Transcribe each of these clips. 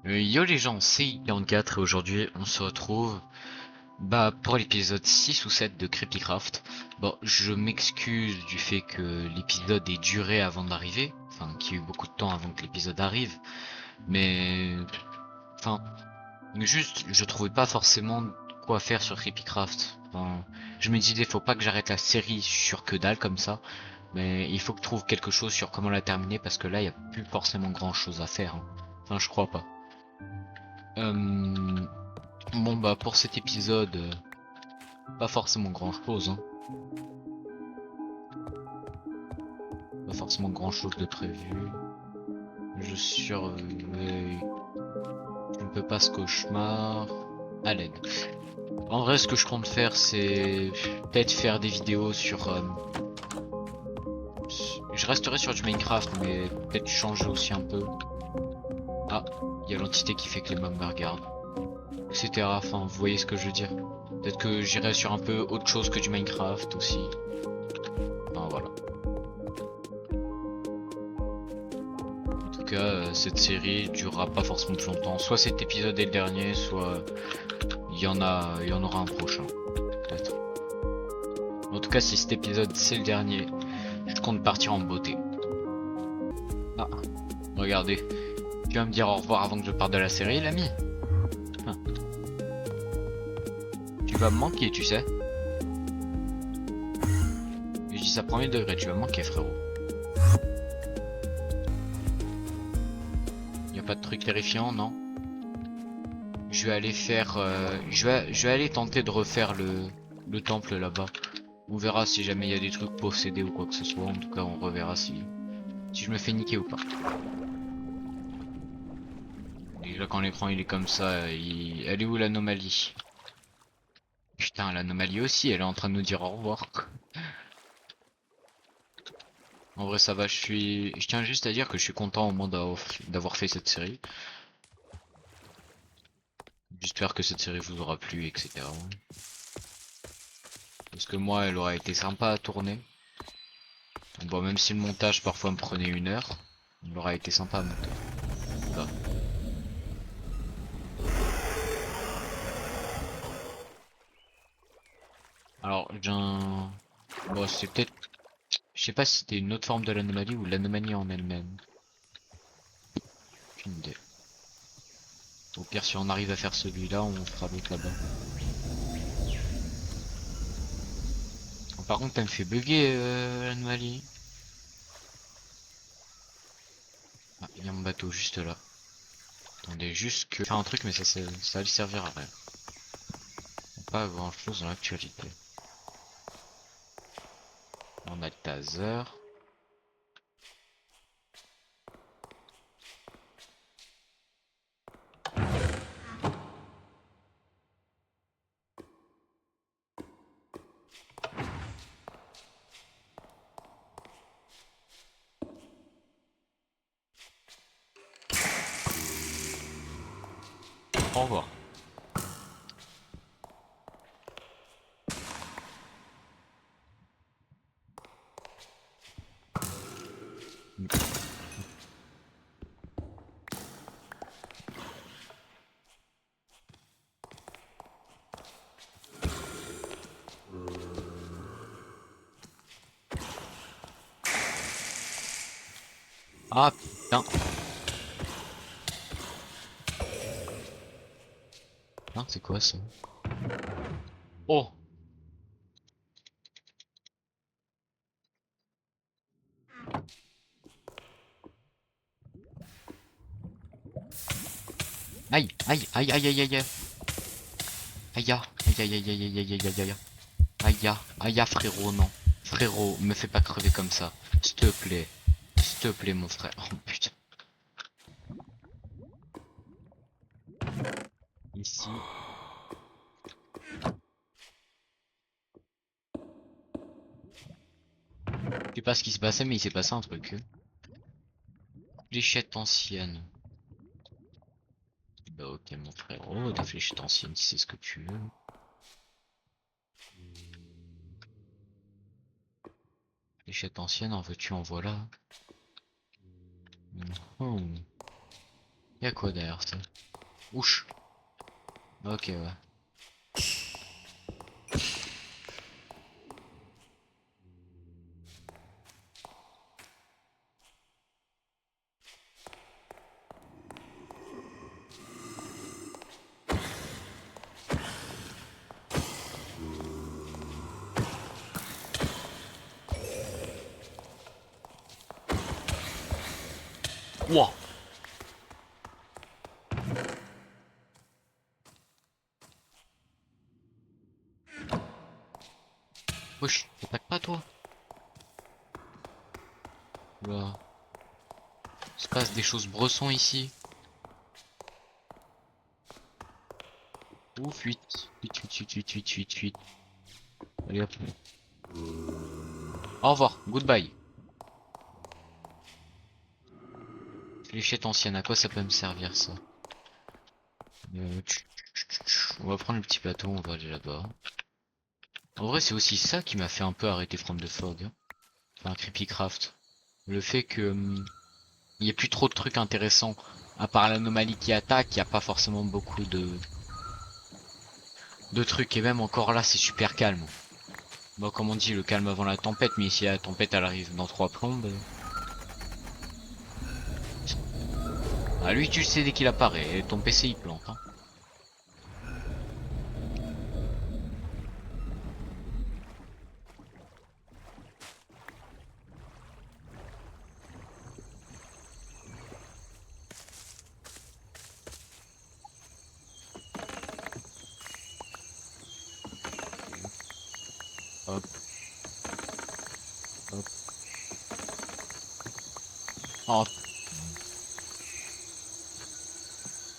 Yo les gens, c'est 44 et aujourd'hui on se retrouve pour l'épisode 6 ou 7 de Creepycraft. Bon, je m'excuse du fait que l'épisode ait duré avant d'arriver, enfin qu'il y ait eu beaucoup de temps avant que l'épisode arrive, mais enfin juste je trouvais pas forcément quoi faire sur Creepycraft. Enfin, je me disais faut pas que j'arrête la série sur que dalle comme ça, mais il faut que je trouve quelque chose sur comment la terminer parce que là il y a plus forcément grand chose à faire, hein. Enfin je crois pas. Euh, Bon pour cet épisode, pas forcément grand chose, hein. Pas forcément grand chose de prévu. Je surveille. Je ne peux pas ce cauchemar. À l'aide. En vrai, ce que je compte faire, c'est peut-être faire des vidéos sur. Je resterai sur du Minecraft, mais peut-être changer aussi un peu. Ah, il y a l'entité qui fait que les mobs me regardent, etc. Enfin, vous voyez ce que je veux dire. Peut-être que j'irai sur un peu autre chose que du Minecraft aussi. Enfin, voilà. En tout cas, cette série durera pas forcément plus longtemps. Soit cet épisode est le dernier, soit il y en aura un prochain, peut-être. En tout cas, si cet épisode c'est le dernier, je compte partir en beauté. Ah, regardez. Tu vas me dire au revoir avant que je parte de la série, l'ami? Hein, tu vas me manquer, tu sais. Je dis ça premier degré, tu vas me manquer, frérot. Y a pas de truc terrifiant, non? Je vais aller faire, je vais aller tenter de refaire le temple là-bas. On verra si jamais il y a des trucs possédés ou quoi que ce soit. En tout cas, on reverra si je me fais niquer ou pas. Déjà quand l'écran il est comme ça, elle est où l'anomalie? Putain, l'anomalie aussi, elle est en train de nous dire au revoir. En vrai ça va, je tiens juste à dire que je suis content au moins d'avoir fait cette série. J'espère que cette série vous aura plu, etc. Parce que moi, elle aura été sympa à tourner. Bon, même si le montage parfois me prenait 1 heure, il aura été sympa à monter. Oula. Alors, j'ai un... Bon, c'est peut-être... Je sais pas si c'était une autre forme de l'anomalie ou l'anomalie en elle-même. Aucune idée. Au pire, si on arrive à faire celui-là, on fera l'autre là-bas. Par contre, elle me fait bugger, l'anomalie. Ah, il y a mon bateau juste là. Attendez, juste que... Faire un truc, mais ça va lui servir à rien. Pas grand-chose dans l'actualité. On a le taser. Au revoir. Ah putain. Hein, c'est quoi ça? Oh! Aïe! Aïe! Aïe! Aïe! Aïe! Aïe! Aïe! Aïe! Aïe! Aïe! Aïe! Aïe! Aïe! Aïe! Aïe! Aïe! Aïe! Aïe! Frérot, non. Frérot, me fais pas crever comme ça. S'il te plaît. S'il te plaît, mon frère. Oh putain. Ici. Je sais pas ce qui se passait, mais il s'est passé un truc. Fléchette ancienne. Bah ok, mon frérot, des fléchettes anciennes, si c'est ce que tu veux. Fléchette ancienne, en veux-tu, en voilà. Mhm. Y'a quoi derrière ça? Ouch. Ok, ouais. Wouah. Wesh, t'attaques pas toi? Là. Il se passe des choses bressons ici. Ouf, fuite. Fuite, fuite, fuite, fuite, fuite, fuite, fuite. Allez hop. Au revoir, goodbye. Fléchette ancienne, à quoi ça peut me servir ça? On va prendre le petit plateau, on va aller là-bas. En vrai, c'est aussi ça qui m'a fait un peu arrêter From the Fog. Hein. Enfin, Creepycraft. Le fait que il y ait plus trop de trucs intéressants. À part l'anomalie qui attaque, il n'y a pas forcément beaucoup de trucs. Et même encore là, c'est super calme. Bon, comme on dit, le calme avant la tempête. Mais si la tempête, elle arrive dans 3 plombes. Ah, lui, tu le sais dès qu'il apparaît. Et ton PC, il plante. Hein. Hop, hop. Oh,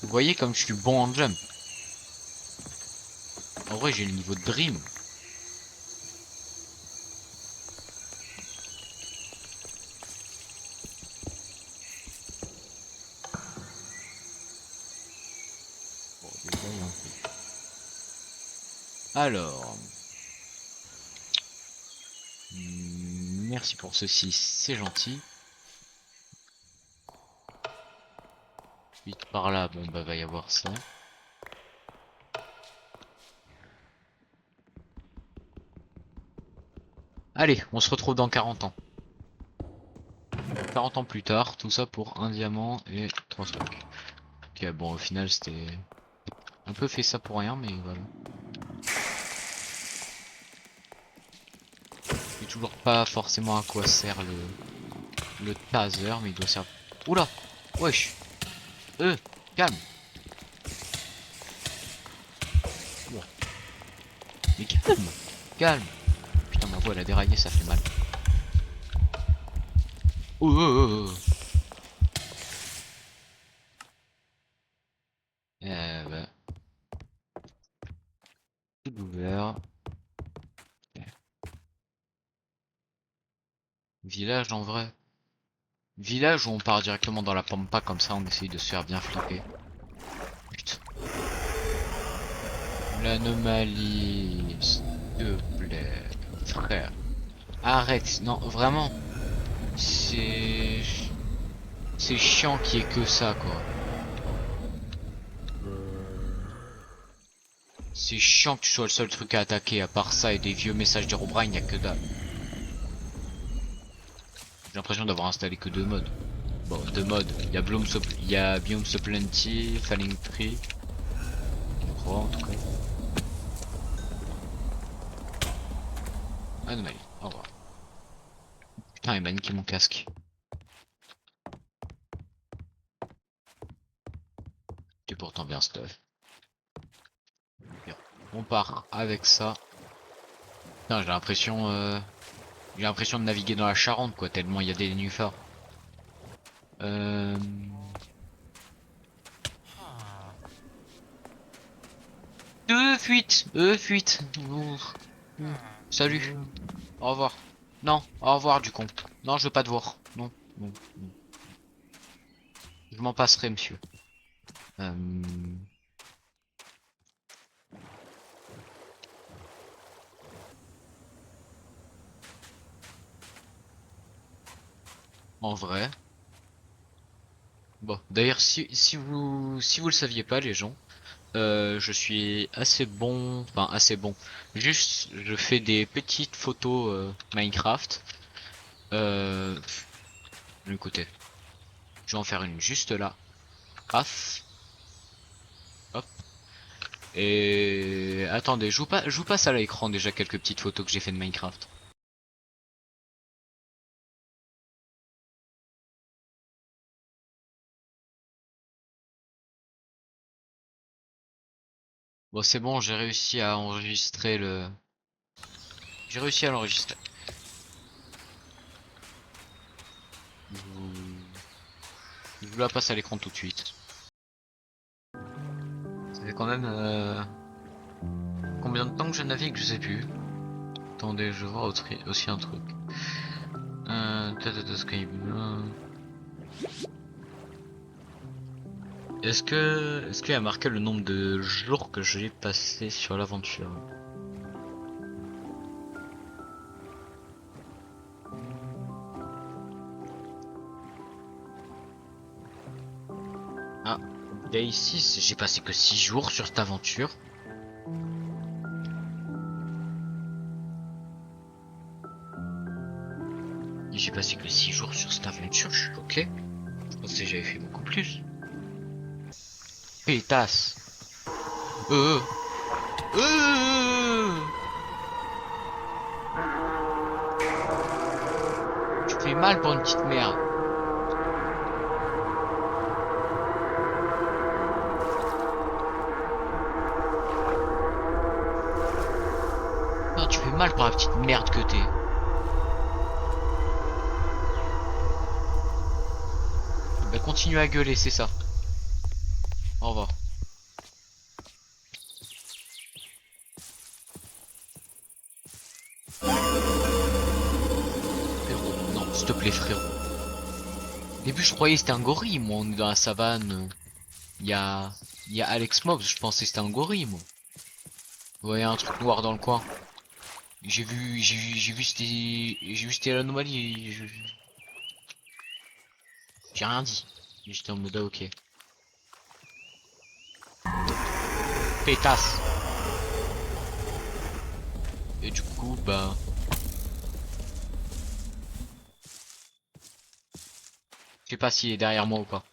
vous voyez comme je suis bon en jump. En vrai, j'ai le niveau de Dream. Bon, déjà, il y a un peu. Alors, merci pour ceci, c'est gentil. Vite par là, bon bah va y avoir ça. Allez, on se retrouve dans 40 ans. 40 ans plus tard, tout ça pour un diamant et 3 stocks. Ok, bon au final c'était un peu fait ça pour rien, mais voilà. Je sais toujours pas forcément à quoi sert le taser, mais il doit servir. Oula, wesh, calme. Ouah. Mais calme, calme. Putain, ma voix elle a déraillé, ça fait mal. Oh, oh, oh, oh. Bah, tout ouvert. Village en vrai. Village où on part directement dans la pampa comme ça, on essaye de se faire bien flipper. Putain. L'anomalie, s'il te plaît, frère. Arrête, non, vraiment. C'est... C'est chiant qu'il y ait que ça, quoi. C'est chiant que tu sois le seul truc à attaquer. À part ça et des vieux messages d'Herobrine, y a que dalle. J'ai l'impression d'avoir installé que 2 modes. Bon, 2 modes. Il y a Biome Supplenty, Falling Tree. Je crois, en tout cas. Anomalie, au revoir. Putain, il m'a niqué mon casque. C'est pourtant bien stuff. Bien. On part avec ça. Putain, j'ai l'impression de naviguer dans la Charente, quoi, tellement il y a des nénuphars. Euh... Fuite, fuite. Salut. Au revoir. Non, au revoir du con. Non, je veux pas te voir. Non, non, non. Je m'en passerai, monsieur. Euh... En vrai. Bon, d'ailleurs, si vous le saviez pas, les gens, je suis assez bon, enfin assez bon. Juste, je fais des petites photos Minecraft. Euh, Écoutez, je vais en faire une juste là. Paf, hop. Et attendez, je vous passe à l'écran déjà quelques petites photos que j'ai fait de Minecraft. Bon, c'est bon, j'ai réussi à enregistrer le. J'ai réussi à l'enregistrer. Je vous la passe à l'écran tout de suite. Ça fait quand même combien de temps que je navigue, je sais plus. Attendez, je vois aussi un truc. Est-ce qu'il y a marqué le nombre de jours que j'ai passé sur l'aventure? Ah, Day 6, j'ai passé que 6 jours sur cette aventure. Et j'ai passé que 6 jours sur cette aventure, je suis choqué. Je pensais que j'avais fait beaucoup plus. Pétasse. Euh, euh, Tu fais mal pour une petite merde. Non, tu fais mal pour la petite merde que t'es. Bah continue à gueuler, c'est ça. Au revoir. Frérot, non, s'il te plaît, frérot. Au début, je croyais que c'était un gorille, moi, on est dans la savane. Il y a, il y a Alex Mob, je pensais que c'était un gorille, moi. Vous voyez un truc noir dans le coin. J'ai vu c'était l'anomalie. J'ai rien dit. J'étais en mode ah, ok. Pétasse. Et du coup, bah, je sais pas s'il est derrière moi ou pas.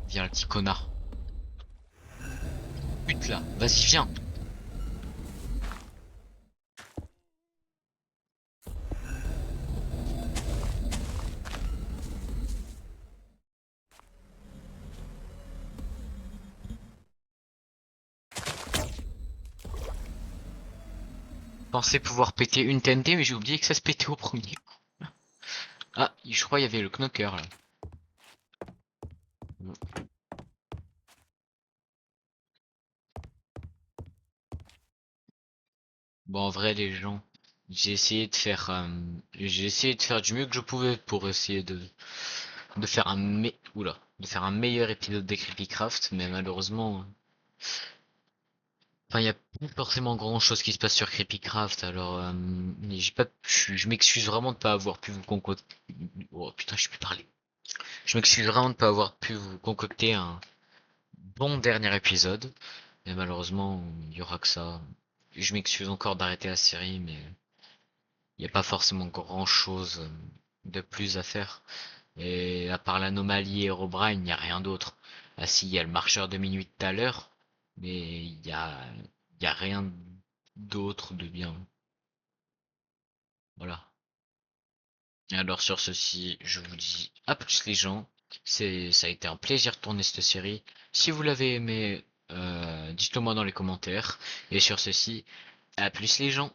Viens, le petit connard. Pute là, vas-y, viens. Pensais pouvoir péter une TNT, mais j'ai oublié que ça se pétait au premier. Ah, je crois qu'il y avait le knocker là. Bon, en vrai, les gens, j'ai essayé de faire du mieux que je pouvais pour essayer de faire de faire un meilleur épisode des Creepycraft, mais malheureusement, enfin, il y a pas forcément grand chose qui se passe sur Creepycraft, alors, j'ai pas, je m'excuse vraiment de pas avoir pu vous concocter, oh putain, je peux parler. Je m'excuse vraiment de pas avoir pu vous concocter un bon dernier épisode, mais malheureusement, il y aura que ça. Je m'excuse encore d'arrêter la série, mais il n'y a pas forcément grand chose de plus à faire. Et à part l'anomalie et Herobrine, il n'y a rien d'autre. Ah si, il y a le marcheur de minuit tout à l'heure, mais il y a rien d'autre de bien. Voilà. Et alors sur ceci, je vous dis à plus les gens. Ça a été un plaisir de tourner cette série. Si vous l'avez aimé, dites-le moi dans les commentaires. Et sur ceci, à plus les gens.